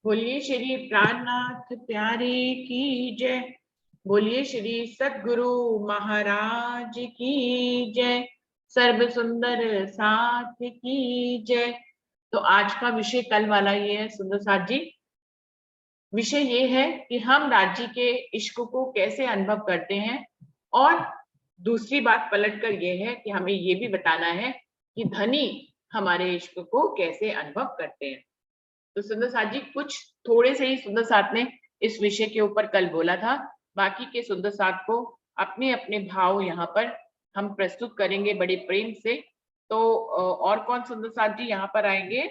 बोलिए श्री प्राणनाथ प्यारे की जय। बोलिए श्री सद्गुरु महाराज की जय। सर्व सुंदर साथ की जय। तो आज का विषय कल वाला ये है सुंदर साथ जी। विषय ये है कि हम राज्य के इश्क को कैसे अनुभव करते हैं, और दूसरी बात पलटकर ये है कि हमें ये भी बताना है कि धनी हमारे इश्क को कैसे अनुभव करते हैं। तो सुंदर साथ जी कुछ थोड़े से ही सुंदर साथ ने इस विषय के ऊपर कल बोला था। बाकी के सुंदर साथ को अपने अपने भाव यहाँ पर हम प्रस्तुत करेंगे बड़े प्रेम से। तो और कौन सुंदर साथ जी यहाँ पर आएंगे?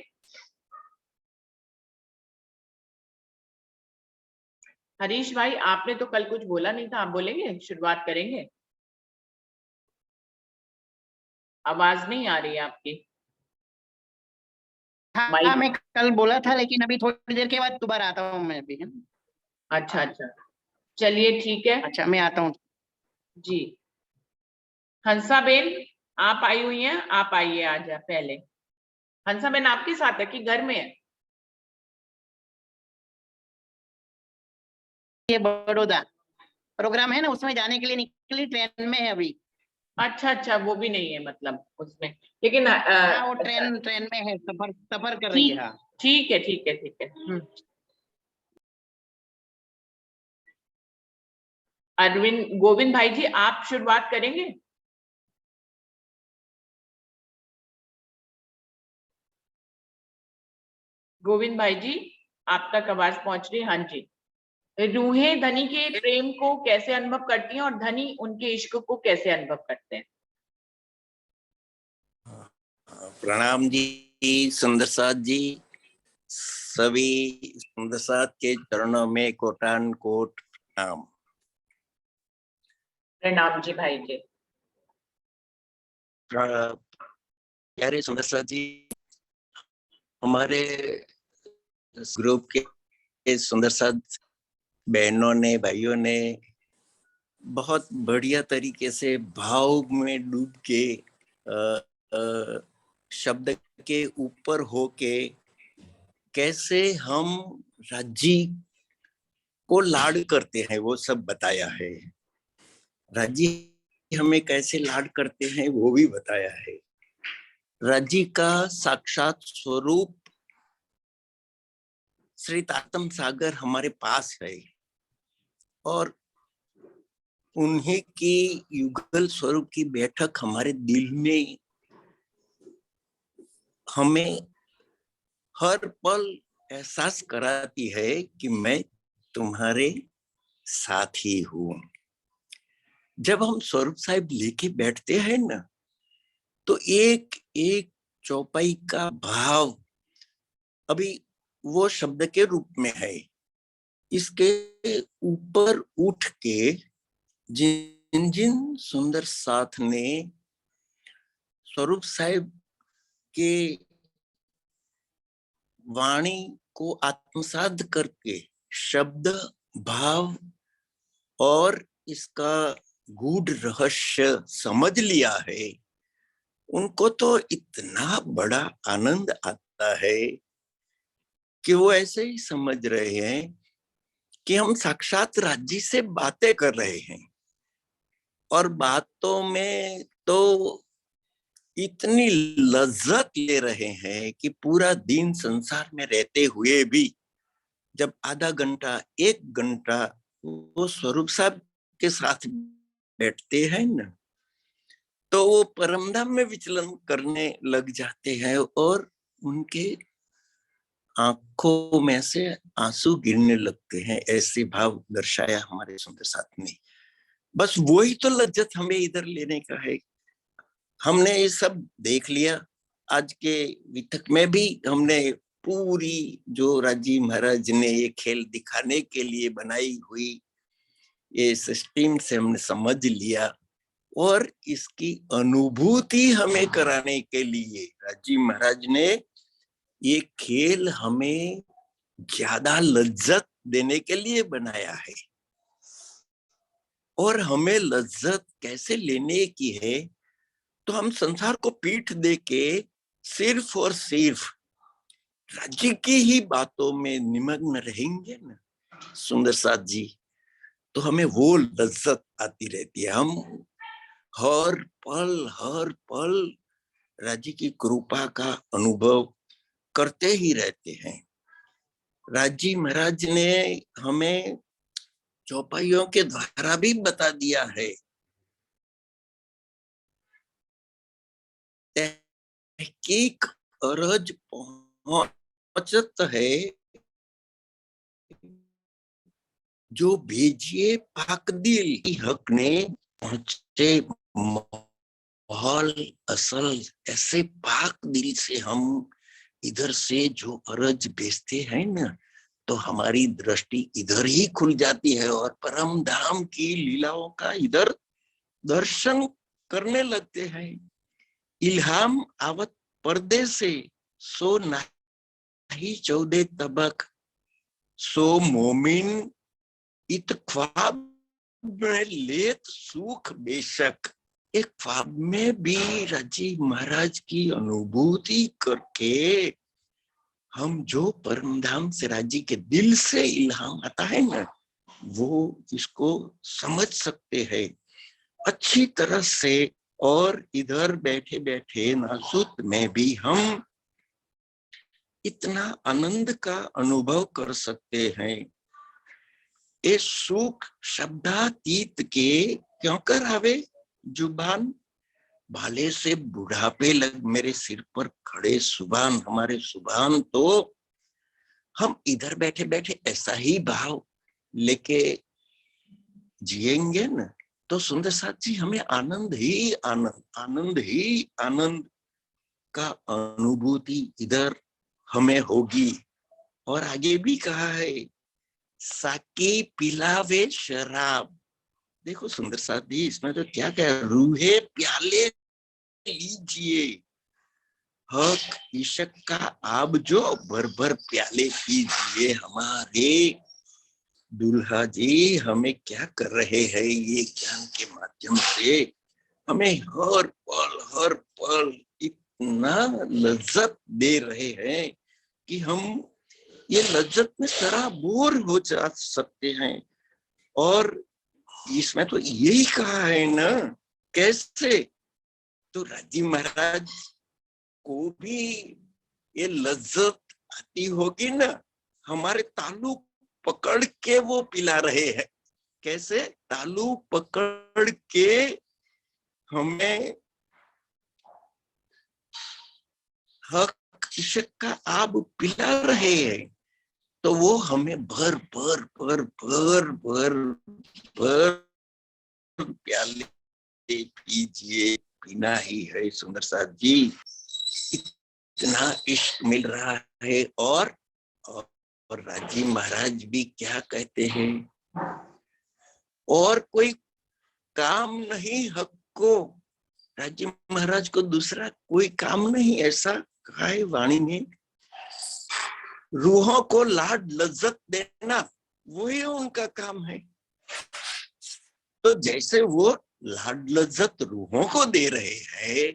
हरीश भाई, आपने तो कल कुछ बोला नहीं था, आप बोलेंगे, शुरुआत करेंगे। आवाज नहीं आ रही है आपकी। हाँ, मैं कल बोला था, लेकिन अभी थोड़ी देर के बाद दोबारा आता हूँ मैं अभी। अच्छा अच्छा, चलिए ठीक है। अच्छा, मैं आता हूँ जी, हंसा बेन आप आई हुई हैं, आप आइए आज पहले। हंसा बेन आपके साथ है कि घर में है? ये बड़ौदा प्रोग्राम है ना, उसमें जाने के लिए निकली, ट्रेन में है अभी। अच्छा अच्छा, वो भी नहीं है मतलब उसमें, लेकिन हाँ, वो ट्रेन में है, सफर सफर कर रही है। ठीक हाँ, ठीक है ठीक है ठीक है। अरविंद गोविंद भाई जी, आप शुरुआत करेंगे? गोविंद भाई जी, आप तक आवाज पहुंच रही है? हाँ जी। रूहें धनी के प्रेम को कैसे अनुभव करती हैं और धनी उनके इश्क को कैसे अनुभव करते हैं? प्रणाम जी सुंदर साथ जी। सभी सुंदर साथ के चरणों में कोटान कोट प्रणाम। प्रणाम जी भाई जी। प्यारे सुंदर साथ जी, हमारे ग्रुप के सुंदर साथ बहनों ने, भाइयों ने बहुत बढ़िया तरीके से भाव में डूब के शब्द के ऊपर होके कैसे हम राज्य को लाड करते हैं वो सब बताया है। राज्य हमें कैसे लाड करते हैं वो भी बताया है। राज्य का साक्षात स्वरूप श्री तातम सागर हमारे पास है और उन्हीं की युगल स्वरूप की बैठक हमारे दिल में हमें हर पल एहसास कराती है कि मैं तुम्हारे साथ ही हूं। जब हम स्वरूप साहिब लेके बैठते हैं ना, तो एक एक चौपाई का भाव अभी वो शब्द के रूप में है। इसके ऊपर उठ के जिन जिन सुंदर साथ ने स्वरूप साहिब के वाणी को आत्मसात करके शब्द, भाव और इसका गूढ़ रहस्य समझ लिया है, उनको तो इतना बड़ा आनंद आता है कि वो ऐसे ही समझ रहे हैं कि हम साक्षात राज्य से बातें कर रहे हैं। और बातों में तो इतनी लज्जत ले रहे हैं कि पूरा दिन संसार में रहते हुए भी जब आधा घंटा, एक घंटा वो स्वरूप साहब के साथ बैठते हैं ना, तो वो परमधाम में विचलन करने लग जाते हैं और उनके आंखों में से आंसू गिरने लगते हैं। ऐसे भाव दर्शाया हमारे सुंदर साथ ने। बस वही तो लज्जत हमें इधर लेने का है। हमने ये सब देख लिया। आज के वितक में भी हमने पूरी जो राजी महाराज ने ये खेल दिखाने के लिए बनाई हुई ये सिस्टम से हमने समझ लिया, और इसकी अनुभूति हमें कराने के लिए राजी महाराज ने ये खेल हमें ज्यादा लज्जत देने के लिए बनाया है। और हमें लज्जत कैसे लेने की है, तो हम संसार को पीठ दे के सिर्फ और सिर्फ राज्य की ही बातों में निमग्न रहेंगे ना सुंदर साथ जी, तो हमें वो लज्जत आती रहती है। हम हर पल राज्य की कृपा का अनुभव करते ही रहते हैं। राजी महाराज ने हमें चौपाइयों के द्वारा भी बता दिया है, तहकीक अरज पहुंचत है, जो भेजिए पाक दिल की हक ने पहुंचे माहौल असल। ऐसे पाक दिल से हम इधर से जो अरज भेजते हैं ना, तो हमारी दृष्टि इधर ही खुल जाती है और परम धाम की लीलाओं का इधर दर्शन करने लगते हैं। इल्हाम आवत पर्दे से, सो नाही 14 तबक, सो मोमिन इत ख्वाब में लेत सुख बेशक। एक ख्वाब में भी राजी महाराज की अनुभूति करके हम जो परम धाम से राजी के दिल से इल्हाम आता है ना, वो इसको समझ सकते हैं अच्छी तरह से। और इधर बैठे बैठे नासूत में भी हम इतना आनंद का अनुभव कर सकते हैं। ये सुख शब्दातीत के क्यों कर आवे जुबान, भाले से बुढ़ापे लग मेरे सिर पर खड़े सुभान। हमारे सुभान तो हम इधर बैठे बैठे ऐसा ही भाव लेके जिएंगे ना, तो सुंदर साथ जी हमें आनंद ही आनंद, आनंद ही आनंद का अनुभूति इधर हमें होगी। और आगे भी कहा है, साकी पिलावे शराब। देखो सुंदर साथ जी, इसमें तो क्या क्या रूहे प्याले लीजिए, हक इशक का आप जो भर भर प्याले कीजिए। हमारे दुल्हा जी हमें क्या कर रहे हैं, ये ज्ञान के माध्यम से हमें हर पल इतना लज्जत दे रहे हैं कि हम ये लज्जत में सराबोर हो जा सकते हैं। और इसमें तो यही कहा है ना, कैसे तो राजी महाराज को भी ये लज्जत आती होगी ना, हमारे तालु पकड़ के वो पिला रहे हैं। कैसे तालु पकड़ के हमें हक इशक का आब पिला रहे हैं, तो वो हमें भर भर भर भर भर भर प्याले पीजिए, पीना ही है सुंदर साथ जी। इतना इश्क मिल रहा है। और राजी महाराज भी क्या कहते हैं, और कोई काम नहीं हक को। राजी महाराज को दूसरा कोई काम नहीं, ऐसा कहा है वाणी में। रूहों को लाड लज्जत देना वही उनका काम है। तो जैसे वो लाड लज्जत रूहों को दे रहे हैं,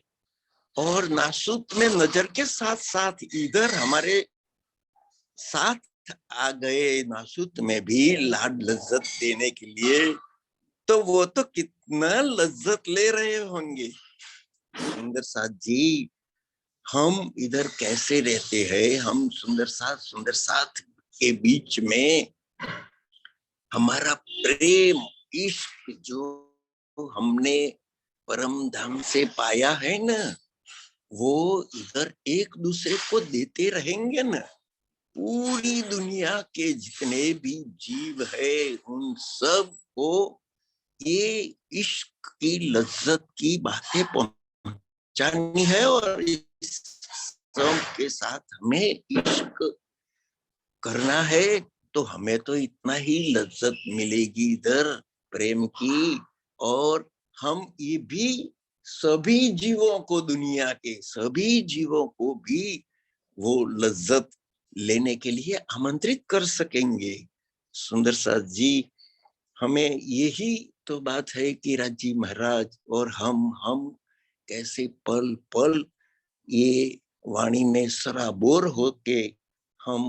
और नासूत में नजर के साथ साथ इधर हमारे साथ आ गए नासूत में भी लाड लज्जत देने के लिए, तो वो तो कितना लज्जत ले रहे होंगे। सुंदर साथ जी हम इधर कैसे रहते हैं, हम सुंदर साथ के बीच में हमारा प्रेम इश्क जो हमने परम धाम से पाया है ना, वो इधर एक दूसरे को देते रहेंगे ना, पूरी दुनिया के जितने भी जीव है उन सब को ये इश्क की लज्जत की बातें पहुंचानी है। और इस सब के साथ हमें इश्क करना है, तो हमें तो इतना ही लज्जत मिलेगी इधर प्रेम की। और हम ये भी सभी जीवों को, दुनिया के सभी जीवों को भी वो लज्जत लेने के लिए आमंत्रित कर सकेंगे। सुंदर साथ जी हमें यही तो बात है कि राजी महाराज और हम कैसे पल पल ये वाणी में सराबोर होके हम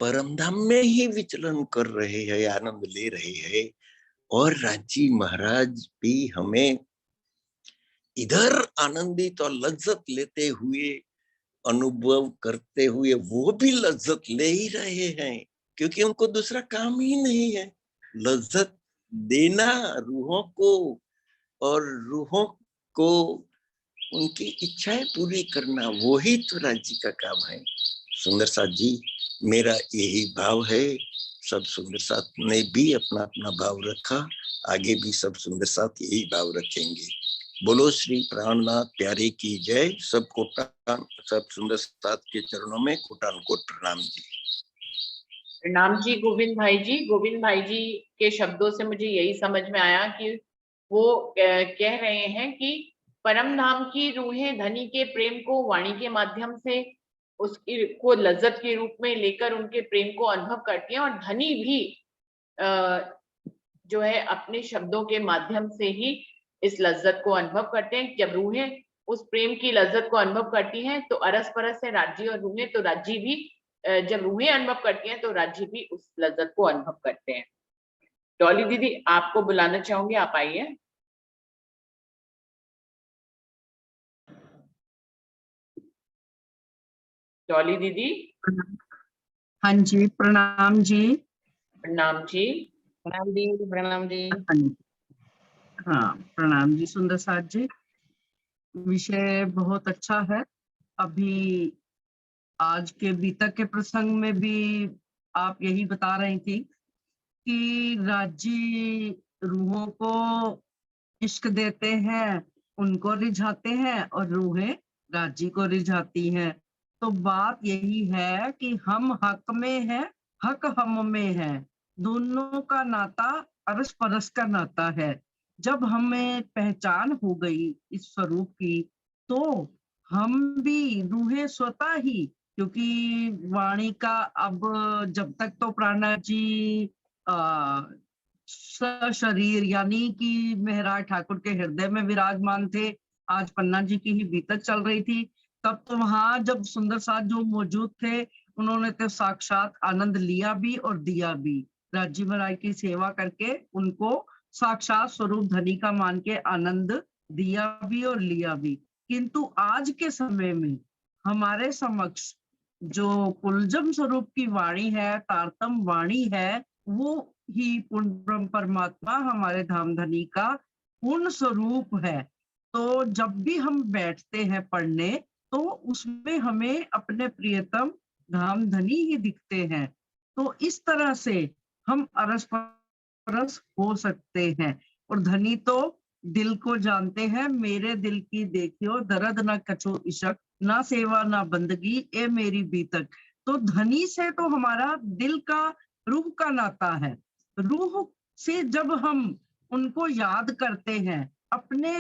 परम धाम में ही विचलन कर रहे हैं, आनंद ले रहे हैं। और राजी महाराज भी हमें इधर आनंदित और लज्जत लेते हुए, अनुभव करते हुए वो भी लज्जत ले ही रहे हैं, क्योंकि उनको दूसरा काम ही नहीं है। लज्जत देना रूहों को, और रूहों को उनकी इच्छाएं पूरी करना, वो ही तो राज्य का काम है। सुंदर साथ जी, मेरा यही भाव है। सब सुंदर साथ ने भी अपना अपना भाव रखा, आगे भी सब सुंदर साथ यही भाव रखेंगे। बोलो श्री प्राणनाथ प्यारे की जय। सब कोटान, सब सुंदर साथ के चरणों में कोटान कोट प्रणाम जी। प्रणाम जी गोविंद भाई जी। गोविंद भाई जी के शब्दों से मुझे यही समझ में आया कि वो कह रहे हैं कि परम धाम की रूहें धनी के प्रेम को वाणी के माध्यम से उसकी को लज्जत के रूप में लेकर उनके प्रेम को अनुभव करती हैं, और धनी भी जो है अपने शब्दों के माध्यम से ही इस लज्जत को अनुभव करते हैं। जब रूहें उस प्रेम की लज्जत को अनुभव करती हैं तो अरस परस है राज्य और रूहें, तो राज्य भी जब रूहें अनुभव करती हैं तो राज्य भी उस लज्जत को अनुभव करते हैं। डॉली दीदी आपको बुलाना चाहूंगी, आप आइए। डॉली दीदी। हाँ जी, प्रणाम जी। प्रणाम जी। प्रणाम जी, प्रणाम जी। हाँ, प्रणाम जी सुंदर साथ जी। विषय बहुत अच्छा है। अभी आज के बीतक के प्रसंग में भी आप यही बता रही थी कि राज्य रूहों को इश्क देते हैं, उनको रिझाते हैं, और रूहें राज्य को रिझाती हैं। तो बात यही है कि हम हक में हैं, हक हम में है। दोनों का नाता अरस परस का नाता है। जब हमें पहचान हो गई इस स्वरूप की, तो हम भी रूहें स्वतः ही, क्योंकि वाणी का अब जब तक तो प्राणनाथ जी शरीर यानी कि महाराज ठाकुर के हृदय में विराजमान थे, आज पन्ना जी की ही बीतक चल रही थी, तब तो वहां जब सुंदर साथ जो मौजूद थे उन्होंने तो साक्षात आनंद लिया भी और दिया भी। राज्य महाराज की सेवा करके उनको साक्षात स्वरूप धनी का मान के आनंद दिया भी और लिया भी। किंतु आज के समय में हमारे समक्ष जो कुलजम स्वरूप की वाणी है, तारतम वाणी है, वो ही पूर्ण ब्रह्म परमात्मा हमारे धाम धनी का पूर्ण स्वरूप है। तो जब भी हम बैठते हैं पढ़ने, तो उसमें हमें अपने प्रियतम धाम धनी ही दिखते हैं। तो इस तरह से हम अरस परस हो सकते हैं। और धनी तो दिल को जानते हैं, मेरे दिल की देखियो दर्द ना कछो इशक, ना सेवा ना बंदगी ए मेरी बीतक। तो धनी से तो हमारा दिल का रूह का नाता है। रूह से जब हम उनको याद करते हैं अपने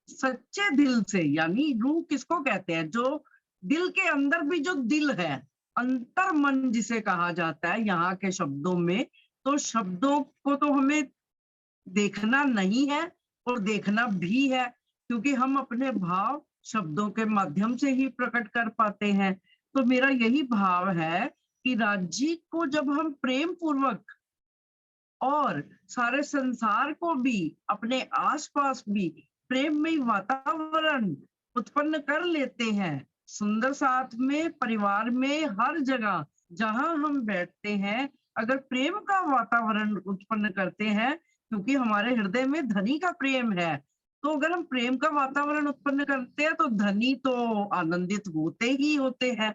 सच्चे दिल से, यानी रूह किसको कहते हैं, जो दिल के अंदर भी जो दिल है, अंतर मन जिसे कहा जाता है यहाँ के शब्दों में, तो शब्दों को तो हमें देखना नहीं है और देखना भी है, क्योंकि हम अपने भाव शब्दों के माध्यम से ही प्रकट कर पाते हैं। तो मेरा यही भाव है कि राज्य को जब हम प्रेम पूर्वक और सारे संसार को भी अपने आसपास भी प्रेममय वातावरण उत्पन्न कर लेते हैं, सुंदर साथ में, परिवार में, हर जगह जहां हम बैठते हैं, अगर प्रेम का वातावरण उत्पन्न करते हैं, क्योंकि हमारे हृदय में धनी का प्रेम है, तो अगर हम प्रेम का वातावरण उत्पन्न करते हैं तो धनी तो आनंदित होते ही होते हैं।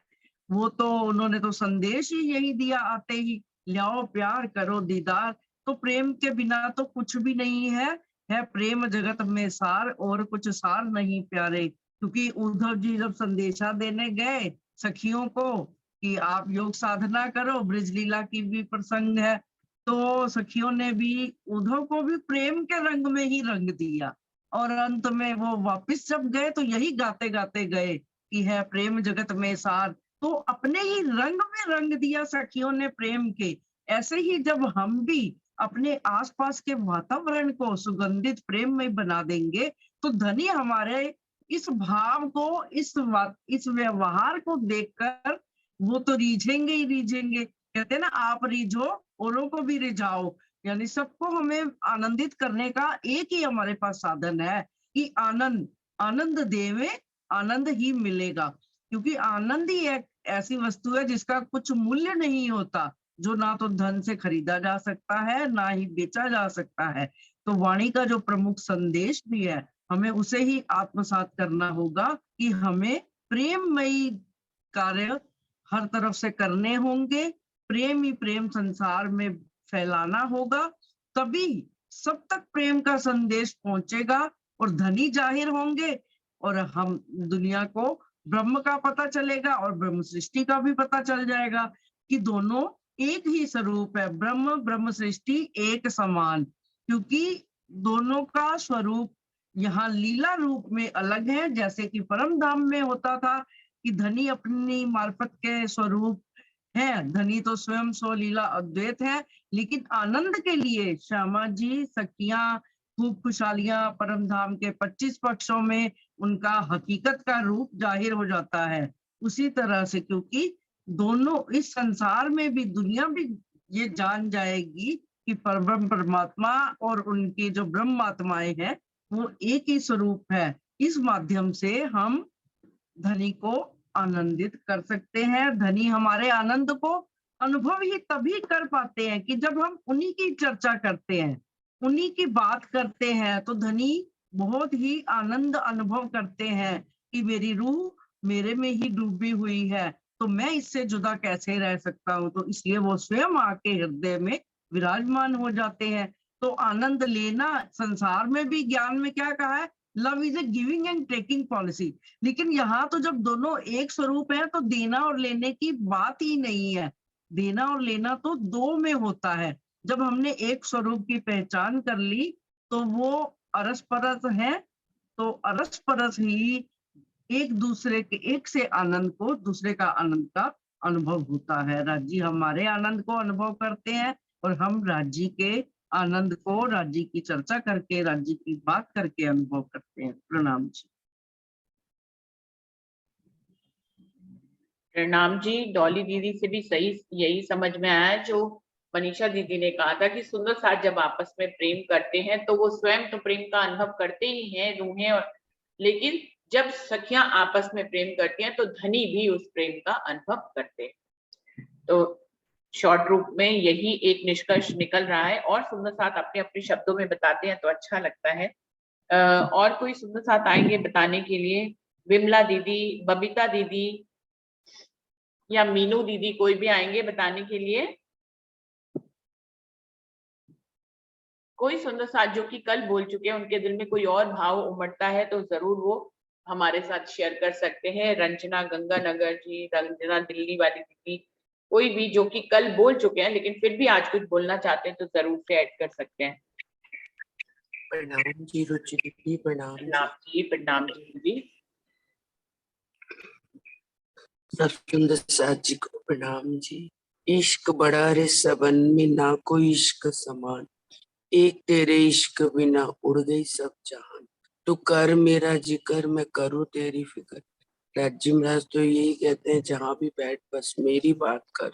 वो तो उन्होंने तो संदेश ही यही दिया आते ही, लाओ प्यार करो दीदार। तो प्रेम के बिना तो कुछ भी नहीं है प्रेम जगत में सार, और कुछ सार नहीं प्यारे। क्योंकि उद्धव जी जब संदेशा देने गए सखियों को कि आप योग साधना करो, ब्रजलीला की भी प्रसंग है, तो सखियों ने भी उद्धव को भी प्रेम के रंग में ही रंग दिया, और अंत में वो वापस जब गए तो यही गाते गाते गए कि है प्रेम जगत में सार। तो अपने ही रंग में रंग दिया सखियों ने प्रेम के। ऐसे ही जब हम भी अपने आसपास के वातावरण को सुगंधित प्रेम में बना देंगे, तो धनी हमारे इस भाव को, इस व्यवहार को देखकर वो तो रीझेंगे ही रीझेंगे। कहते हैं ना, आप रीझो औरों को भी रिझाओ। यानी सबको हमें आनंदित करने का एक ही हमारे पास साधन है कि आनंद, आनंद देवे आनंद ही मिलेगा। क्योंकि आनंद ही एक ऐसी वस्तु है जिसका कुछ मूल्य नहीं होता, जो ना तो धन से खरीदा जा सकता है ना ही बेचा जा सकता है। तो वाणी का जो प्रमुख संदेश भी है, हमें उसे ही आत्मसात करना होगा कि हमें प्रेममयी कार्य हर तरफ से करने होंगे, प्रेम ही प्रेम संसार में फैलाना होगा, तभी सब तक प्रेम का संदेश पहुंचेगा और धनी जाहिर होंगे और हम दुनिया को ब्रह्म का पता चलेगा और ब्रह्म सृष्टि का भी पता चल जाएगा कि दोनों एक ही स्वरूप है, ब्रह्म ब्रह्म सृष्टि एक समान। क्योंकि दोनों का स्वरूप यहाँ लीला रूप में अलग है, जैसे कि परम धाम में होता था कि धनी अपनी मार्फत के स्वरूप है, धनी तो स्वयं स्वलीला अद्वैत है, लेकिन आनंद के लिए श्यामा जी सखियां खूब खुशहालियां परम धाम के 25 पक्षों में उनका हकीकत का रूप जाहिर हो जाता है। उसी तरह से क्योंकि दोनों इस संसार में भी, दुनिया भी ये जान जाएगी कि परब्रह्म परमात्मा और उनकी जो ब्रह्मात्माएं हैं वो एक ही स्वरूप है। इस माध्यम से हम धनी को आनंदित कर सकते हैं। धनी हमारे आनंद को अनुभव ही तभी कर पाते हैं कि जब हम उन्हीं की चर्चा करते हैं, उन्हीं की बात करते हैं, तो धनी बहुत ही आनंद अनुभव करते हैं कि मेरी रूह मेरे में ही डूबी हुई है, तो मैं इससे जुदा कैसे रह सकता हूँ। तो इसलिए वो स्वयं आके हृदय में विराजमान हो जाते हैं। तो आनंद लेना, संसार में भी ज्ञान में क्या कहा है, love is a giving and taking policy. लेकिन यहाँ तो जब दोनों एक स्वरूप है तो देना और लेने की बात ही नहीं है। देना और लेना तो दो में होता है। जब हमने एक स्वरूप की पहचान कर ली तो वो अरस परस है, तो अरस परस ही एक दूसरे के, एक से आनंद को दूसरे का आनंद का अनुभव होता है। राज्य हमारे आनंद को अनुभव करते हैं और हम राज्य के आनंद को, राज्य की चर्चा करके, राज्य की बात करके अनुभव करते हैं। प्रणाम जी। प्रणाम जी। डॉली दीदी से भी सही यही समझ में आया जो मनीषा दीदी ने कहा था कि सुंदर साथ जब आपस में प्रेम करते हैं तो वो स्वयं तो प्रेम का अनुभव करते ही हैं रूहें, और लेकिन जब सखियां आपस में प्रेम करती हैं तो धनी भी उस प्रेम का अनुभव करते हैं। तो शॉर्ट रूप में यही एक निष्कर्ष निकल रहा है, और सुंदर साथ अपने अपने शब्दों में बताते हैं तो अच्छा लगता है। और कोई सुंदर साथ आएंगे बताने के लिए? विमला दीदी, बबीता दीदी या मीनू दीदी, कोई भी आएंगे बताने के लिए? कोई सुंदर साथ जो कि कल बोल चुके हैं, उनके दिल में कोई और भाव उमड़ता है तो जरूर वो हमारे साथ शेयर कर सकते हैं। रंजना गंगानगर जी, रंजना दिल्ली वाली दीदी, कोई भी जो कि कल बोल चुके हैं लेकिन फिर भी आज कुछ बोलना चाहते हैं तो जरूर से ऐड कर सकते हैं। प्रणाम जी रुचि दीदी, प्रणाम जी। प्रणाम जी दीदी। सब सुंदर साथ जी को प्रणाम जी। इश्क बड़ा रे सबन में, ना कोई इश्क समान, एक तेरे इश्क बिना उड़ गई सब जहान। तू कर मेरा जिक्र, मैं करूँ तेरी फिक्र। राज्य महाराज तो यही कहते हैं, जहां भी बैठ बस मेरी बात कर,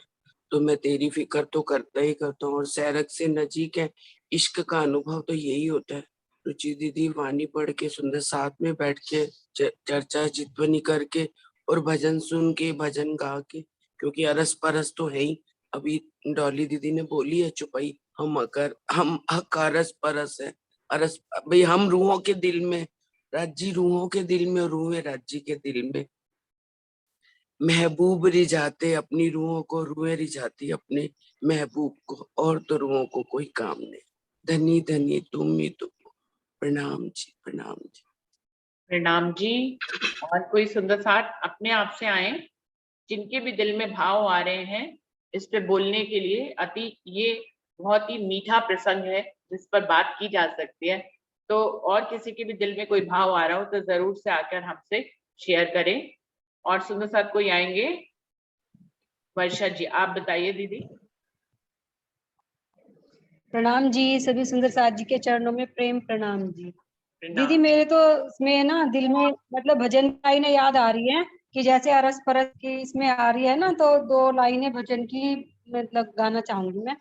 तो मैं तेरी फिक्र तो करता ही करता हूँ। और सैरक से नजीक है, इश्क का अनुभव तो यही होता है। रुचि दीदी वाणी पढ़ के, सुंदर साथ में बैठ के चर्चा चितवनी करके और भजन सुन के, भजन गा के, क्योंकि अरस परस तो है ही। अभी डॉली दीदी ने बोली है चुपई, हम अरस परस है। अरस भाई, हम रूहों के दिल में, राज्य रूहों के दिल में, रूहें राज्य के दिल में। महबूब रिझाते अपनी रूहों को, रूहें रिझाती अपने महबूब को, और तो रूहों को कोई काम नहीं। धनी धनी तुम ही तुम। प्रणाम जी, प्रणाम जी। प्रणाम जी। और कोई सुंदर साथ अपने आप से आए जिनके भी दिल में भाव आ रहे हैं इस पे बोलने के लिए। ये बहुत ही मीठा प्रसंग है जिस पर बात की जा सकती है। तो और किसी के भी दिल में कोई भाव आ रहा हो तो जरूर से आकर हमसे शेयर करें। और सुंदर साथ कोई आएंगे? वर्षा जी, आप बताइए दीदी। प्रणाम जी, सभी सुंदर साथ जी के चरणों में प्रेम प्रणाम जी। प्रणाम। दीदी मेरे तो इसमें ना दिल में मतलब भजन का ही ना याद आ रही है कि जैसे अरस परस की इसमें आ रही है ना, तो 2 लाइनें भजन की मतलब गाना चाहूंगी मैं।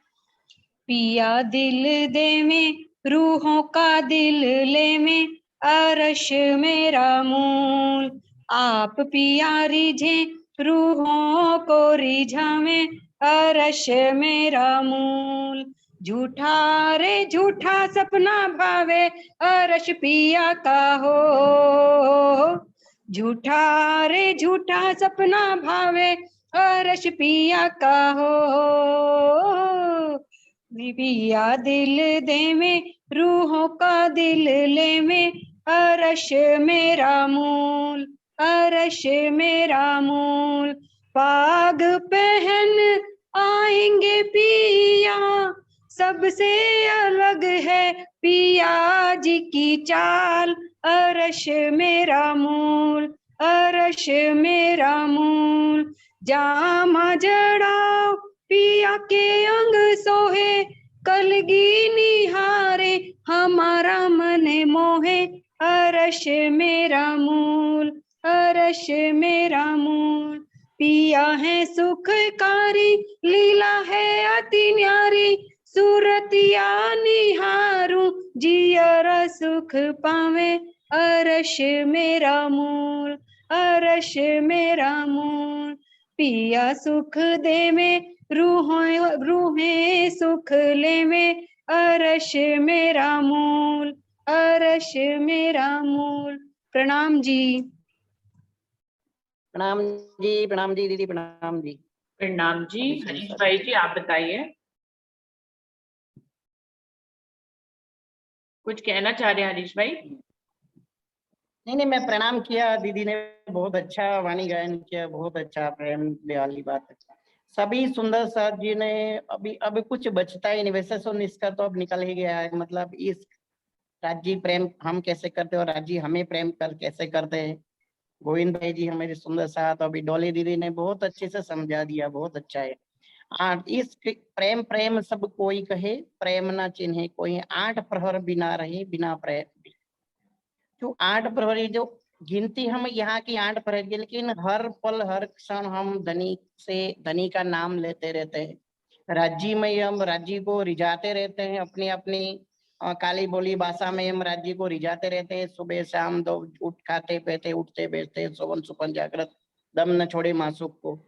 पिया दिल दे में रूहों का दिल ले में, अरश मेरा मूल। आप पिया रिझे रूहों को रिझावे, अरश मेरा मूल। झूठा रे झूठा सपना भावे, अरश पिया का हो। झूठा रे झूठा सपना भावे, अरश पिया का हो। पिया दिल दे में रूहों का दिल ले में, अरश मेरा मूल। अरश मेरा मूल। पाग पहन आएंगे पिया, सबसे अलग है पिया जी की चाल, अरश मेरा मूल। अरश मेरा मूल। जामा जड़ाओ पिया के अंग सोहे, कलगी निहारे हमारा मन मोहे, अरश मेरा मूल। अरश मेरा मूल। पिया है सुखकारी, लीला है अति न्यारी, सूरतिया निहारूं जियर सुख पावे, अरश मेरा मूल। अरश मेरा मूल। पिया सुख दे में रूहें सुख ले में, अरश मेरा मूल। अरश मेरा मूल। प्रणाम जी। प्रणाम जी दीदी, प्रणाम जी। प्रणाम जी। अभी सुन हरीश सर। भाई जी आप बताइए, कुछ कहना चाह रहे हैं हरीश भाई? नहीं, मैं प्रणाम किया, दीदी ने बहुत अच्छा वाणी गायन किया, बहुत अच्छा, प्रेम वाली बात है। सभी सुंदर साथ जी ने अभी कुछ बचता ही नहीं, वैसे तो इसका तो अब निकल ही गया है। मतलब इस राजी प्रेम हम कैसे करते हैं और राजी हमें प्रेम कर कैसे करते हैं। गोविंद भाई जी हमारे सुंदर साथ, अभी डोली दीदी ने बहुत अच्छे से समझा दिया, बहुत अच्छा है। इस प्रेम प्रेम सब कोई कहे, प्रेम ना चिन्हे कोई, 8 प्रहर बिना रहे बिना प्रेम। जो 8 प्रहरी जो गिनती हम यहाँ की 8 प्रहर की, लेकिन हर पल हर क्षण हम धनी का नाम लेते रहते हैं। राज्य में हम राज्य को रिझाते रहते हैं, अपनी अपनी काली बोली भाषा में हम राज्य को रिझाते रहते हैं। सुबह शाम दो उठ खाते पीते उठते बैठते सोवन सुपन जागृत, दम न छोड़े मासूक को,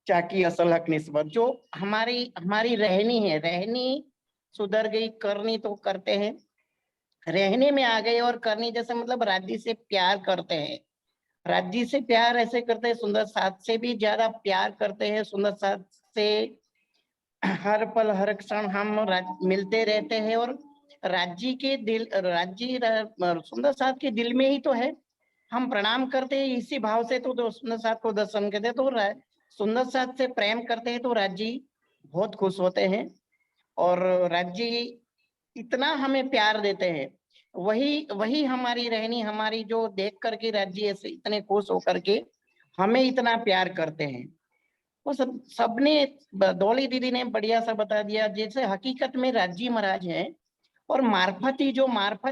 चाकी असल हक निस्बत। जो हमारी रहनी है, रहनी सुधर गई, करनी तो करते हैं, रहने में आ गए, और करनी जैसे मतलब राज्य से प्यार करते हैं। राज्य से प्यार ऐसे करते हैं, सुंदर साथ से भी ज्यादा प्यार करते हैं। सुंदर साथ से हर पल हर क्षण हम मिलते रहते हैं, और राज्य के दिल, सुंदर साथ के दिल में ही तो है। हम प्रणाम करते हैं इसी भाव से, तो सुंदर साथ को दर्शन करते हैं, तो सुंदर साथ से प्रेम करते हैं तो राज्य बहुत खुश होते हैं, और राज्य इतना हमें प्यार देते हैं। वही हमारी रहनी, हमारी जो देख करके राज्य ऐसे इतने खुश होकर के हमें इतना प्यार करते हैं। वो सबने डोली दीदी ने बढ़िया सा बता दिया। जैसे हकीकत में राज्य महाराज है, और मार्फत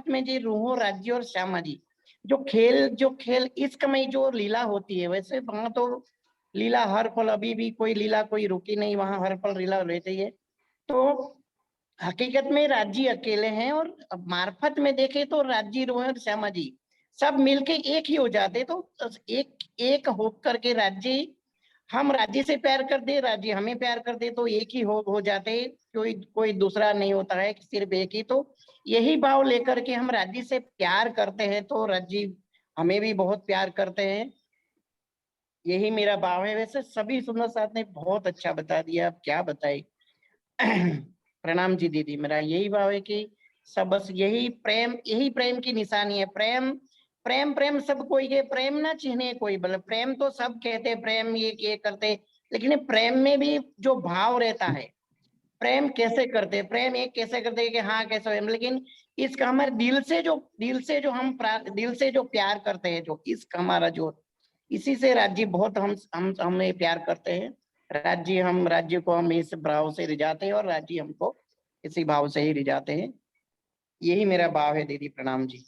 में जो रूहो राज्य और श्यामा जी जो खेल इश्क में जो लीला होती है, वैसे वहां तो लीला हर पल, अभी भी कोई लीला कोई रुकी नहीं, वहां हर पल लीला रहती है। तो हकीकत में राज्य अकेले हैं, और मार्फत में देखे तो राज्य रोहन श्यामा जी सब मिलके एक ही हो जाते। तो एक होकर के राज्य, हम राज्य से प्यार कर दे, राज्य हमें प्यार कर दे, तो एक ही हो जाते। कोई दूसरा नहीं होता है, सिर्फ एक ही। तो यही भाव लेकर के हम राज्य से प्यार करते हैं, तो राज्य हमें भी बहुत प्यार करते हैं। यही मेरा भाव है। वैसे सभी सुंदर साथ ने बहुत अच्छा बता दिया, अब क्या बताए। प्रणाम जी दीदी, मेरा यही भाव है कि सब बस यही प्रेम की निशानी है। प्रेम प्रेम प्रेम सब कोई के, प्रेम ना चिन्हे कोई। मतलब प्रेम तो सब कहते प्रेम ये करते, लेकिन प्रेम में भी जो भाव रहता है, प्रेम कैसे करते, प्रेम एक कैसे करते कि हाँ कैसे है, लेकिन इसका हमारे दिल से जो दिल से जो प्यार करते हैं, जो इसका हमारा जो, इसी से राज्य बहुत हम हमें प्यार करते हैं। राज्य को हम इस भाव से रिझाते हैं, और राज्य हमको इसी भाव से ही रिझाते हैं। यही मेरा भाव है दीदी। प्रणाम जी।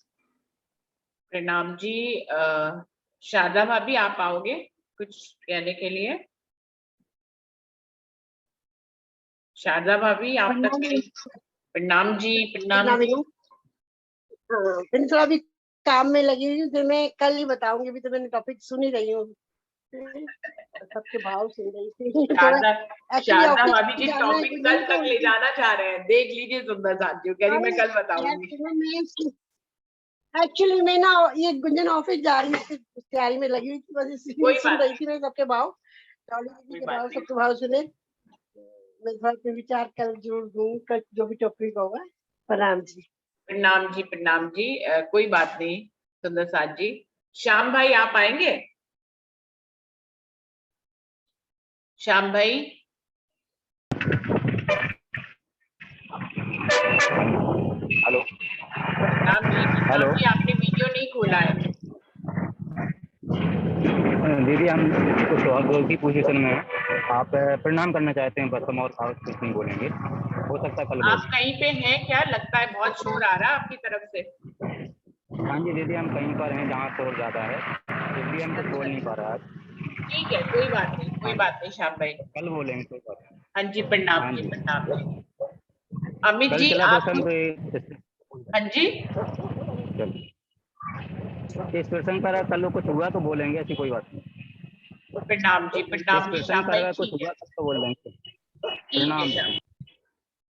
प्रणाम जी। शारदा भाभी आप आओगे कुछ कहने के लिए? शारदा भाभी आप तक प्रणाम के प्रणाम जी, प्रणाम जी। मैडम। हाँ, मैंने थोड़ा अभी काम में लगी हुई हूँ, फिर मैं कल ही बताऊंगी। अभी तो मैंने टॉपिक सुन ही रही हूँ, सबके भाव सुन रही थी। थोड़ा शारदा एक्चुअली शारदा ऑफिस भाभी जी जाना है टॉपिक मुझे कल तो। तक ले जाना चाह रहे हैं, देख लीजिए सुंदर साथियों, कह रही मैं कल बताऊंगी। एक्चुअली मैं ना ये गुंजन ऑफिस जा रही थी, उस तैयारी में लगी हुई थी, बस इसलिए कोई सुन बात रही थी मैं सबके भाव, डॉली दीदी कोई के बात भाव, नहीं। सबके भाव सुने। मैं थोड़ा सा विचार कर जोड़ दूँ, कल जो भी टॉपिक होगा। प्रणाम जी। प्रणाम जी, प्रणाम जी। कोई बात नहीं सुंदर साथ जी। श्याम भाई आप आएंगे? श्याम भाई हेलो। प्रणाम जी, हेलो प्रणाम जी। आपने वीडियो नहीं खोला है। दीदी, हम कुछ और की पोजीशन में हैं। आप प्रणाम करना चाहते हैं बस, हम और कुछ नहीं बोलेंगे। हो सकता है कल आप बोलें। कहीं पे हैं क्या? लगता है बहुत शोर आ रहा है आपकी तरफ से। हाँ जी दीदी, हम कहीं पर हैं जहाँ शोर ज़्यादा है, इसलिए हम कुछ बोल नहीं पा रहे आज। ठीक है, कोई बात नहीं, कोई हाँ जी, बात नहीं श्याम भाई। कल बोलेंगे, कोई बात नहीं। हाँ जी, प्रणाम हाँ जी, जी, प्रणाम जी। अमित कल जी चला आप? प्रसंग हाँ जी, इस प्रसंग पर कल कुछ हुआ तो बोलेंगे, ऐसी कोई बात नहीं। प्रणाम जी, इस प्रणाम जी प्रसंग श्याम पर भाई। अगर कुछ ठीक है, हुआ तो बोल देंगे। ठीक है प्रणाम श्याम। जी।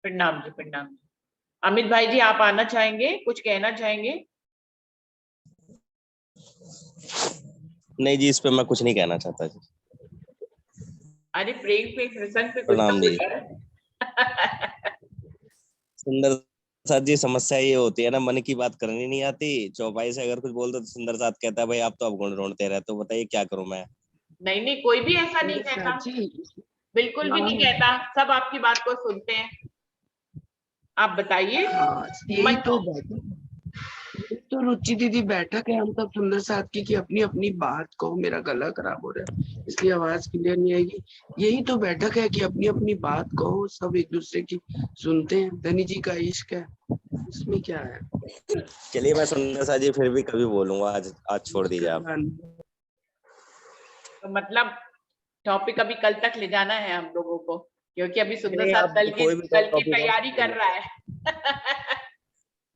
प्रणाम जी, प्रणाम। अमित भाई जी आप आना चाहेंगे, कुछ कहना चाहेंगे? नहीं जी, इस पे मैं कुछ नहीं कहना चाहता जी। अरे प्रेम पे प्रसंग पे कुछ तो प्रणाम जी। बोलो। सुंदर साथ जी, समस्या ये होती है ना, मन की बात करनी नहीं आती। चौपाई से अगर कुछ बोल दो तो सुंदर साथ कहता है भाई आप तो अवगुण ढूंढते रहते हो, बताइए क्या करूं मैं। नहीं नहीं, कोई भी ऐसा नहीं कहता, बिल्कुल भी नहीं कहता, सब आपकी बात को सुनते हैं। आप बताइए। हाँ, यही मन तो तो रुचि दीदी बैठक है हम सब सुंदर साथ की कि अपनी अपनी बात कहो। मेरा गला खराब हो रहा है इसलिए आवाज क्लियर नहीं आएगी। यही तो बैठक है कि अपनी अपनी बात कहो, सब एक दूसरे की सुनते हैं। धनी जी का इश्क है, इसमें क्या है। चलिए मैं सुंदर साथ जी फिर भी कभी बोलूंगा, आज छोड़ दीजिए आप। तो मतलब टॉपिक अभी कल तक ले जाना है हम लोगों को, क्योंकि अभी सुंदर नहीं, साथ आप कल कोई भी की टॉपिक तैयारी कर रहा है।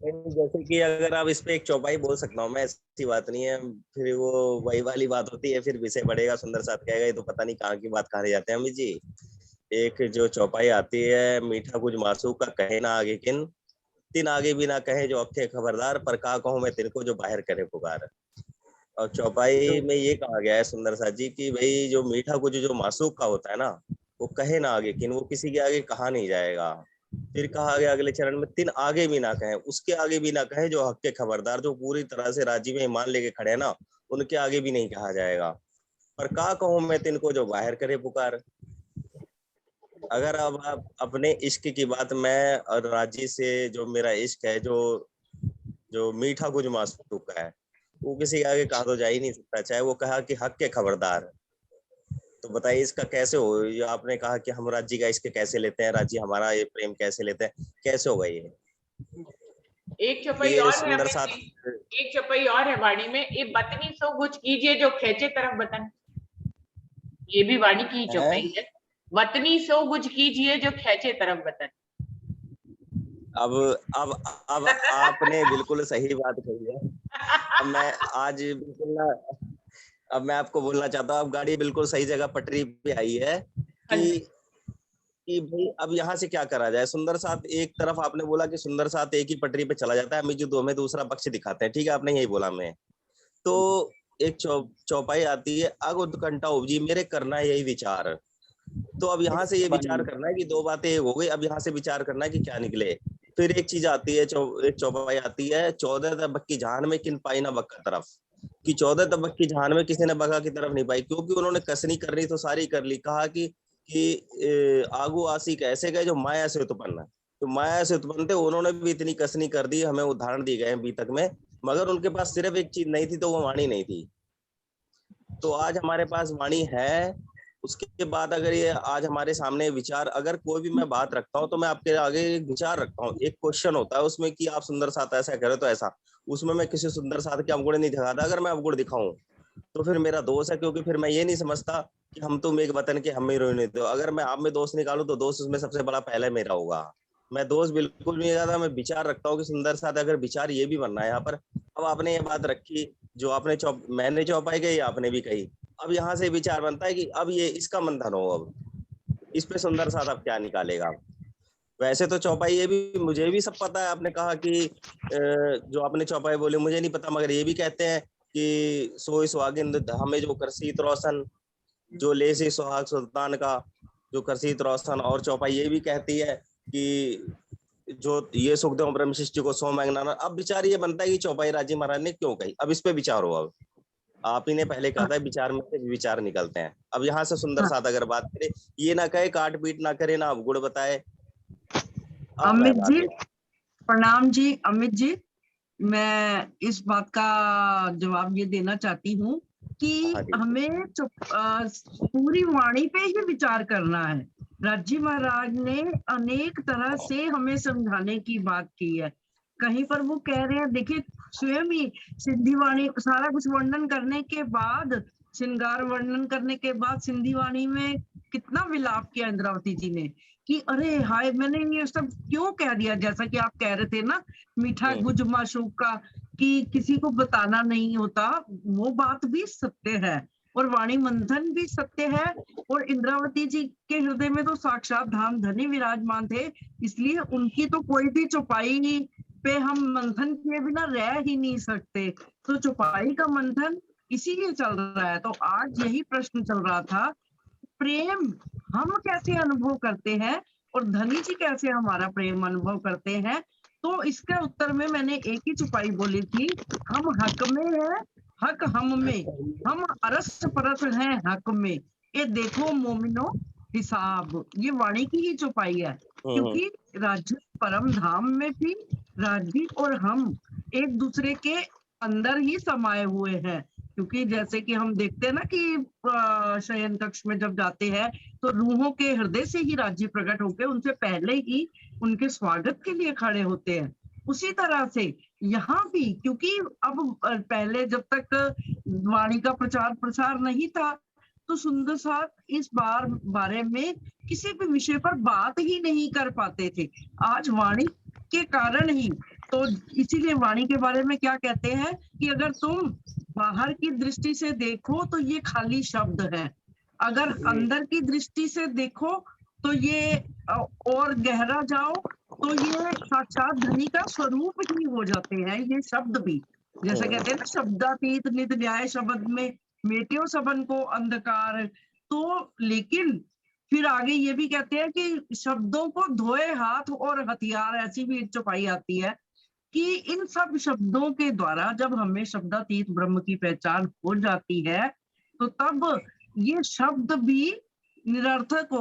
जैसे कि अगर आप इस पे एक चौपाई बोल सकता हूँ मैं, ऐसी बात नहीं है। फिर वो वही वाली बात होती है, फिर विषय बढ़ेगा, सुंदर साथ कहेगा ये तो पता नहीं कहाँ की बात कहा जाते हैं अमित जी। एक जो चौपाई आती है, मीठा कुछ मासू का कहे ना आगे किन, तिन आगे भी ना कहे जो अखे खबरदार, पर का कहूँ मैं तिनको जो बाहर करे पुकार। और चौपाई में ये कहा गया है सुंदर साथ जी की भाई जो मीठा कुछ जो मासूक का होता है ना, वो कहे ना आगे किन, वो किसी के आगे कहा नहीं जाएगा। फिर कहा गया अगले चरण में, तिन आगे भी ना कहे, उसके आगे भी ना कहे जो हक के खबरदार, जो पूरी तरह से राजी में ईमान लेके खड़े हैं ना, उनके आगे भी नहीं कहा जाएगा। पर का कहूँ मैं तिनको जो बाहर करे पुकार। अगर अब आप अपने इश्क की बात, मैं और राजी से जो मेरा इश्क है, जो जो मीठा कुछ मासूक का है, वो किसी के आगे कहा तो जा ही नहीं सकता, चाहे वो कहा कि हक के खबरदार। तो बताइए इसका कैसे हो। ये आपने कहा कि हम राज्य का इसके कैसे लेते हैं, राज्य हमारा ये प्रेम कैसे लेते हैं, कैसे होगा ये। एक चौपाई ये और है सुंदर अमित साथ, जी, एक चौपाई और है वाणी में, ये बतनी सो कुछ कीजिए जो खेचे तरफ बतन। ये भी वाणी की चौपाई है। वतनी सो कुछ कीजिए जो खेचे तरफ बतन। अब आपने बिल्कुल सही बात कही है। अब मैं आज बिल्कुल ना, अब मैं आपको बोलना चाहता हूँ, अब गाड़ी बिल्कुल सही जगह पटरी पे आई है कि भाई अब यहाँ से क्या करा जाए। सुंदर साथ एक तरफ आपने बोला कि सुंदर साथ एक ही पटरी पे चला जाता है, हमें जो हमें दूसरा पक्ष दिखाते हैं, ठीक है आपने यही बोला। मैं तो एक चौपाई आती है, अग उत्कंठा उपजी मेरे करना है यही विचार। तो अब यहाँ से ये विचार करना है कि दो बातें एक हो गई, अब यहाँ से विचार करना है कि क्या निकले। फिर एक चीज आती है, एक चौपाई आती है, 14 तबक की जहान में किन पाई ना बक्का तरफ, कि 14 तबक की जहान में किसी ने बका की तरफ नहीं पाई, क्योंकि उन्होंने कसनी करनी तो सारी कर ली। कहा कि आगू आसी कैसे गए जो माया से उत्पन्न है, तो माया से उत्पन्न थे, उन्होंने भी इतनी कसनी कर दी, हमें उदाहरण दिए गए हैं बीतक में, मगर उनके पास सिर्फ एक चीज नहीं थी, तो वो वाणी नहीं थी। तो आज हमारे पास वाणी है, उसके बाद अगर ये आज हमारे सामने विचार, अगर कोई भी मैं बात रखता हूँ तो मैं आपके आगे एक विचार रखता हूँ, एक क्वेश्चन होता है उसमें कि आप सुंदर साथ ऐसा करो तो ऐसा, उसमें मैं किसी सुंदर साथ के अवगुण नहीं दिखाता। अगर मैं अवगुण दिखाऊं तो फिर मेरा दोष है, क्योंकि फिर मैं ये नहीं समझता कि हम तुम एक वतन के, हम में रोने दो। अगर मैं आप में दोष निकालूं तो दोष उसमें सबसे बड़ा पहले मेरा होगा। मैं दोष बिल्कुल नहीं करता, मैं विचार रखता हूँ कि सुंदर साथ अगर विचार ये भी बनना है यहाँ पर। अब आपने ये बात रखी, जो आपने मैंने चौपाई कही, आपने भी कही। अब यहाँ से विचार बनता है कि अब ये इसका मंथन हो, अब इस पे सुंदर साथ अब क्या निकालेगा। वैसे तो चौपाई ये भी मुझे भी सब पता है। आपने कहा कि जो आपने चौपाई बोली मुझे नहीं पता, मगर ये भी कहते हैं कि सोई सुहागिन हमें जो करसीत रोशन, जो ले से सुहाग सुल्तान का जो करसीत रोशन। और चौपाई ये भी कहती है कि जो ये सुखदेव ब्रह्म शिष्य को सो मांगना। अब विचार ये बनता है कि चौपाई राजी महाराज ने क्यों कही, अब इस पे विचार हो। अब आप ही ने पहले कहा था विचार में से विचार निकलते हैं। अब यहाँ से सुंदर साथ अगर बात करें, ये ना कहे काट पीट ना करे, ना अब गुड़ बताए। अमित जी प्रणाम जी। अमित जी, मैं इस बात का जवाब ये देना चाहती हूँ कि हमें पूरी वाणी पे ही विचार करना है। राजी महाराज ने अनेक तरह से हमें समझाने की बात की है। कहीं पर वो कह रहे हैं, देखिए स्वयं ही सिंधी वाणी सारा कुछ वर्णन करने के बाद, श्रृंगार वर्णन करने के बाद सिंधी वाणी में कितना विलाप किया इंद्रावती जी ने कि अरे हाय मैंने ये सब क्यों कह दिया। जैसा कि आप कह रहे थे ना, मीठा गुज माशूक का, कि किसी को बताना नहीं होता, वो बात भी सत्य है और वाणी मंथन भी सत्य है। और इंद्रावती जी के हृदय में तो साक्षात धाम धनी विराजमान थे, इसलिए उनकी तो कोई भी चौपाई पे हम मंथन किए बिना रह ही नहीं सकते। तो चौपाई का मंथन इसीलिए चल रहा है। तो आज यही प्रश्न चल रहा था, प्रेम हम कैसे अनुभव करते हैं और धनी जी कैसे हमारा प्रेम अनुभव करते हैं। तो इसके उत्तर में मैंने एक ही चौपाई बोली थी, हम हक में है, हक हम में, हम अरस परस हैं हक में, ये देखो मोमिनो हिसाब। ये वाणी की ही चौपाई है, क्योंकि राज्य परम धाम में भी राज्य और हम एक दूसरे के अंदर ही समाये हुए हैं। क्योंकि जैसे कि हम देखते हैं ना कि शयन कक्ष में जब जाते हैं तो रूहों के हृदय से ही राज्य प्रकट होकर उनसे पहले ही उनके स्वागत के लिए खड़े होते हैं। उसी तरह से यहाँ भी, क्योंकि अब पहले जब तक वाणी का प्रचार प्रसार नहीं था तो सुंदर साथ इस बारे में किसी भी विषय पर बात ही नहीं कर पाते थे। आज वाणी के कारण ही तो, इसीलिए वाणी के बारे में क्या कहते हैं कि अगर तुम बाहर की दृष्टि से देखो तो ये खाली शब्द है, अगर अंदर की दृष्टि से देखो तो ये और गहरा जाओ तो ये साक्षात धनी का स्वरूप ही हो जाते हैं ये शब्द भी। जैसे कहते हैं ना, शब्दातीत नित न्याय शब्द में मेट्यो सबन को अंधकार। तो लेकिन फिर आगे ये भी कहते हैं कि शब्दों को धोए हाथ और हथियार, ऐसी भी एक चौपाई आती है कि इन सब शब्दों के द्वारा जब हमें शब्दातीत ब्रह्म की पहचान हो जाती है तो तब ये शब्द भी निरर्थक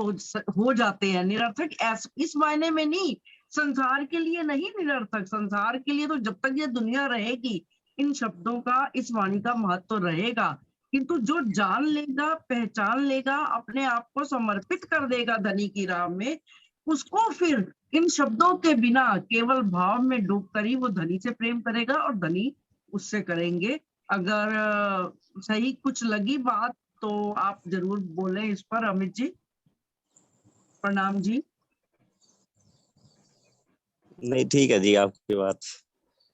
हो जाते हैं। निरर्थक इस मायने में नहीं, संसार के लिए नहीं निरर्थक, संसार के लिए तो जब तक ये दुनिया रहेगी इन शब्दों का, इस वाणी का महत्व रहेगा। किंतु जो जान लेगा, पहचान लेगा, अपने आप को समर्पित कर देगा धनी की राह में, उसको फिर इन शब्दों के बिना केवल भाव में डूबकर ही वो धनी से प्रेम करेगा और धनी उससे करेंगे। अगर सही कुछ लगी बात तो आप जरूर बोले इस पर। अमित जी प्रणाम जी। नहीं ठीक है जी आपकी बात।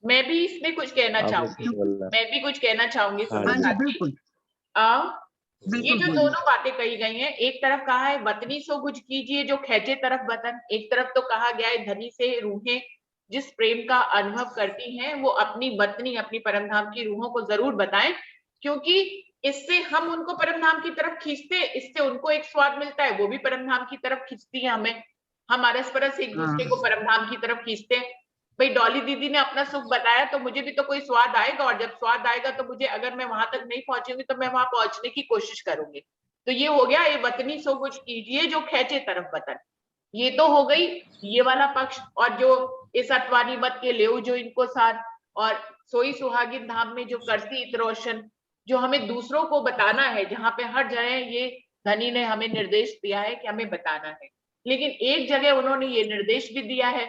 मैं भी इसमें कुछ कहना चाहूंगी, मैं भी कुछ कहना चाहूंगी। बिल्कुल। ये जो दोनों बातें कही गई हैं, एक तरफ कहा है वतनी सो कुछ कीजिए जो खेचे तरफ वतन, एक तरफ तो कहा गया है धनी से रूहें जिस प्रेम का अनुभव करती हैं वो अपनी वतनी, अपनी परमधाम की रूहों को जरूर बताएं, क्योंकि इससे हम उनको परमधाम की तरफ खींचते, इससे उनको एक स्वाद मिलता है, वो भी परमधाम की तरफ खींचती है हमें, हम परस्पर एक दूसरे को परमधाम की तरफ खींचते हैं। भाई डॉली दीदी ने अपना सुख बताया तो मुझे भी तो कोई स्वाद आएगा, और जब स्वाद आएगा तो मुझे, अगर मैं वहां तक नहीं पहुंचूंगी तो मैं वहां पहुंचने की कोशिश करूंगी। तो ये हो गया, ये वतनी सो कुछ कीजिए जो खेचे तरफ वतन, ये तो हो गई ये वाला पक्ष। और जो इस अतवानी मत के लेव जो इनको साथ, और सोई सुहागिन धाम में जो करती इत रोशन, जो हमें दूसरों को बताना है, जहां पे हर जगह ये धनी ने हमें निर्देश दिया है कि हमें बताना है। लेकिन एक जगह उन्होंने ये निर्देश भी दिया है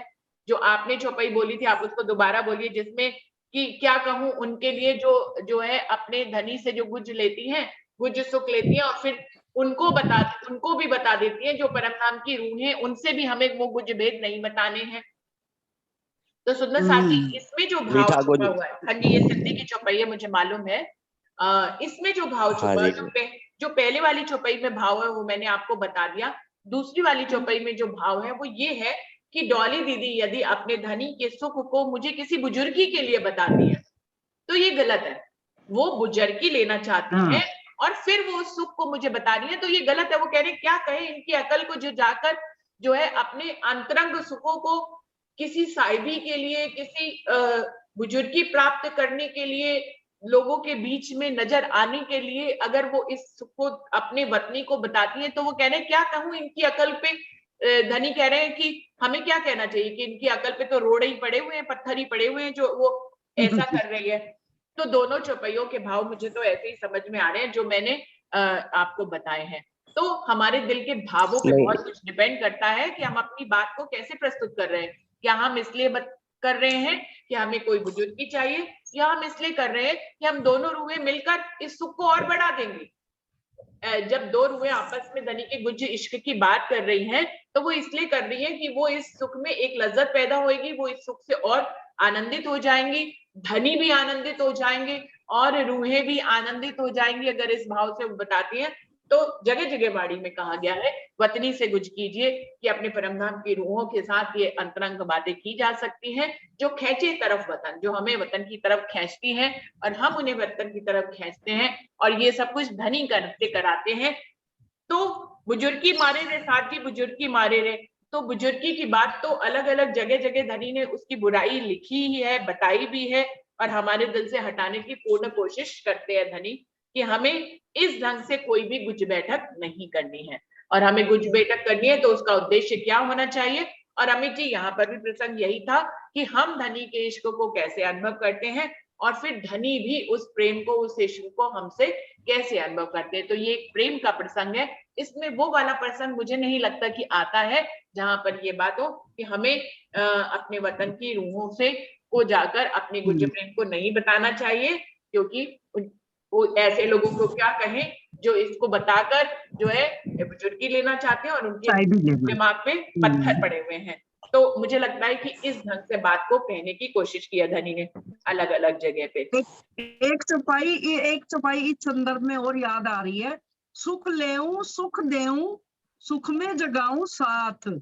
जो आपने चौपाई बोली थी, आप उसको दोबारा बोलिए, जिसमें कि क्या कहूँ उनके लिए जो है अपने धनी से जो गुज लेती हैं, गुज सुख लेती हैं, और फिर उनको भी बता देती हैं जो परम धाम की रूह है, उनसे भी हमें वो गुज भेद नहीं बताने हैं। तो सुंदर साथी इसमें जो भाव मीठा छुपा गुज। हुआ है, हाँ जी ये सिंधी की चौपाई है मुझे मालूम है, इसमें जो भाव हाँ छुपा है, जी। जो पहले वाली चौपाई में भाव है वो मैंने आपको बता दिया। दूसरी वाली चौपाई में जो भाव है वो ये है कि डॉली दीदी यदि अपने धनी के सुख को मुझे किसी बुजुर्गी के लिए बताती है तो ये गलत है। वो बुजुर्गी लेना चाहती है और फिर वो उस सुख को मुझे बता रही है, तो ये गलत है। वो कह रहे क्या कहे इनकी अकल को जो जाकर जो है अपने अंतरंग सुखों को किसी साहिबी के लिए, किसी बुजुर्गी प्राप्त करने के लिए, लोगों के बीच में नजर आने के लिए अगर वो इस सुख को अपने वतनी को बताती है, तो वो कह रहे हैं क्या कहूं इनकी अकल पे। धनी कह रहे हैं कि हमें क्या कहना चाहिए कि इनकी अकल पे तो रोड़े ही पड़े हुए हैं, पत्थर ही पड़े हुए हैं जो वो ऐसा कर रही है। तो दोनों चौपाइयों के भाव मुझे तो ऐसे ही समझ में आ रहे हैं जो मैंने आपको बताए हैं। तो हमारे दिल के भावों पे बहुत कुछ डिपेंड करता है कि हम अपनी बात को कैसे प्रस्तुत कर रहे हैं। क्या हम इसलिए कर रहे हैं कि हमें कोई बुजुर्गी चाहिए, या हम इसलिए कर रहे हैं कि हम दोनों रूहें मिलकर इस सुख को और बढ़ा देंगे। जब दो रूहें आपस में धनी के गुज इश्क की बात कर रही हैं तो वो इसलिए कर रही हैं कि वो इस सुख में एक लज्जत पैदा होगी, वो इस सुख से और आनंदित हो जाएंगी, धनी भी आनंदित हो जाएंगे और रूहें भी आनंदित हो जाएंगी। अगर इस भाव से वो बताती हैं तो जगह जगह वाणी में कहा गया है वतनी से गुज कीजिए कि अपने परमधाम की रूहों के साथ ये अंतरंग बातें की जा सकती हैं जो खींचे तरफ वतन, जो हमें वतन की तरफ खींचती हैं और हम उन्हें वतन की तरफ खींचते हैं, और ये सब कुछ धनी करते कराते हैं। तो बुजुर्गी मारे रे साथ ही बुजुर्गी मारे रे, तो बुजुर्गी की बात तो अलग अलग जगह जगह धनी ने उसकी बुराई लिखी ही है, बताई भी है, और हमारे दिल से हटाने की पूर्ण कोशिश करते हैं धनी कि हमें इस ढंग से कोई भी गुज बैठक नहीं करनी है। और हमें गुज बैठक करनी है तो उसका उद्देश्य क्या होना चाहिए। और अमित जी यहाँ पर भी प्रसंग यही था कि हम धनी के इश्क को कैसे अनुभव करते हैं और फिर धनी भी उस प्रेम को, उस इश्क को हमसे कैसे अनुभव करते हैं। तो ये एक प्रेम का प्रसंग है। इसमें वो वाला प्रसंग मुझे नहीं लगता कि आता है जहां पर ये बात हो कि हमें अपने वतन की रूहों से को जाकर अपने गुज प्रेम को नहीं बताना चाहिए, क्योंकि वो ऐसे लोगों को क्या कहें जो इसको बताकर जो है बुजुर्गी लेना चाहते हैं और उनके दिमाग पे पत्थर पड़े हुए हैं। तो मुझे लगता है कि इस ढंग से बात को कहने की कोशिश किया धनी ने अलग अलग जगह पे। एक चौपाई इस संदर्भ में और याद आ रही है, सुख लेऊं सुख देऊं सुख में जगाऊं साथ।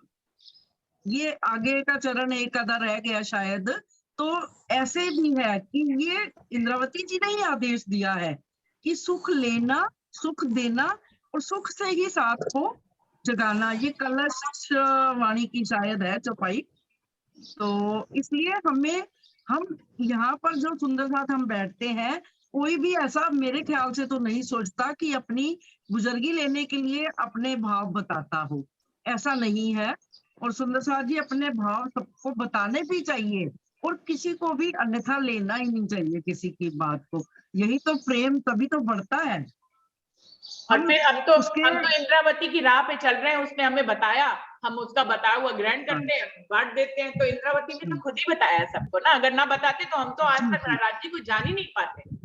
ये आगे का चरण एक आधा रह गया शायद। तो ऐसे भी है कि ये इंद्रावती जी ने ही आदेश दिया है कि सुख लेना सुख देना और सुख से ही साथ को जगाना। ये कलश वाणी की शायद है चौपाई। तो इसलिए हम यहाँ पर जो सुंदर साथ हम बैठते हैं, कोई भी ऐसा मेरे ख्याल से तो नहीं सोचता कि अपनी बुजुर्गी लेने के लिए अपने भाव बताता हो, ऐसा नहीं है। और सुंदर साथ जी अपने भाव सबको बताने भी चाहिए और किसी को भी अन्यथा लेना ही नहीं चाहिए किसी की बात को। यही तो प्रेम तभी तो बढ़ता है। और फिर हम तो इंद्रावती की राह पे चल रहे हैं, उसने हमें बताया, हम उसका बताया हुआ ग्रहण करते हैं, बांट देते हैं। तो इंद्रावती ने तो खुद ही बताया सबको ना, अगर ना बताते तो हम तो आज तक राज्य को जान ही नहीं पाते।